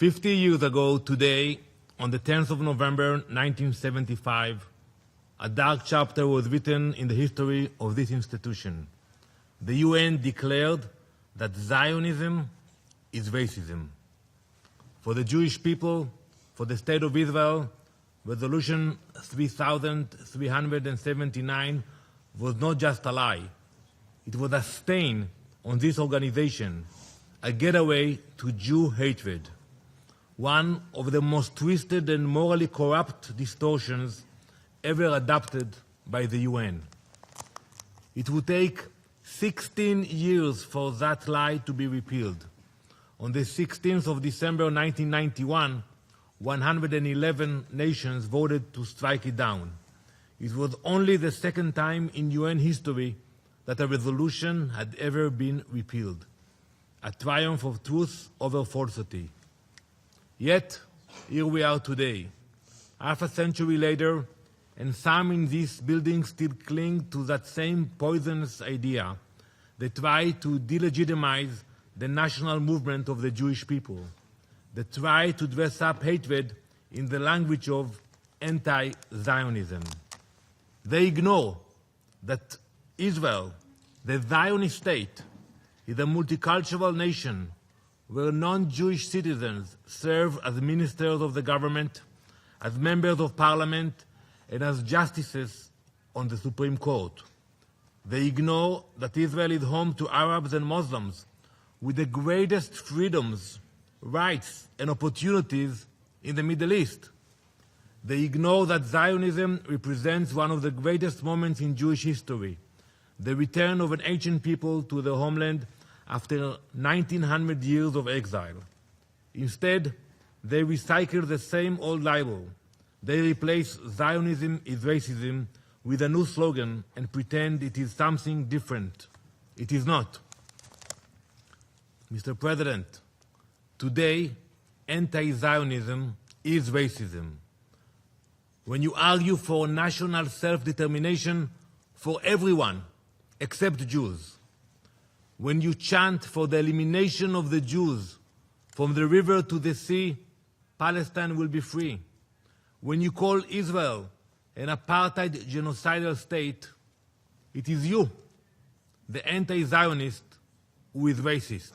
50 years ago today, on the 10th of November 1975, a dark chapter was written in the history of this institution. The UN declared that Zionism is racism. For the Jewish people, for the State of Israel, Resolution 3379 was not just a lie. It was a stain on this organization, a getaway to Jew hatred, one of the most twisted and morally corrupt distortions ever adopted by the UN. It would take 16 years for that lie to be repealed. On the 16th of December 1991, 111 nations voted to strike it down. It was only the second time in UN history that a resolution had ever been repealed, a triumph of truth over falsity. Yet, here we are today, half a century later, and some in this building still cling to that same poisonous idea. They try to delegitimize the national movement of the Jewish people. They try to dress up hatred in the language of anti-Zionism. They ignore that Israel, the Zionist state, is a multicultural nation where non-Jewish citizens serve as ministers of the government, as members of parliament, and as justices on the Supreme Court. They ignore that Israel is home to Arabs and Muslims with the greatest freedoms, rights, and opportunities in the Middle East. They ignore that Zionism represents one of the greatest moments in Jewish history, the return of an ancient people to their homeland after 1900 years of exile. Instead, they recycle the same old libel. They replace Zionism is racism with a new slogan and pretend it is something different. It is not. Mr. President, today, anti-Zionism is racism. When you argue for national self-determination for everyone except Jews, when you chant for the elimination of the Jews from the river to the sea, Palestine will be free. When you call Israel an apartheid genocidal state, it is you, the anti-Zionist, who is racist.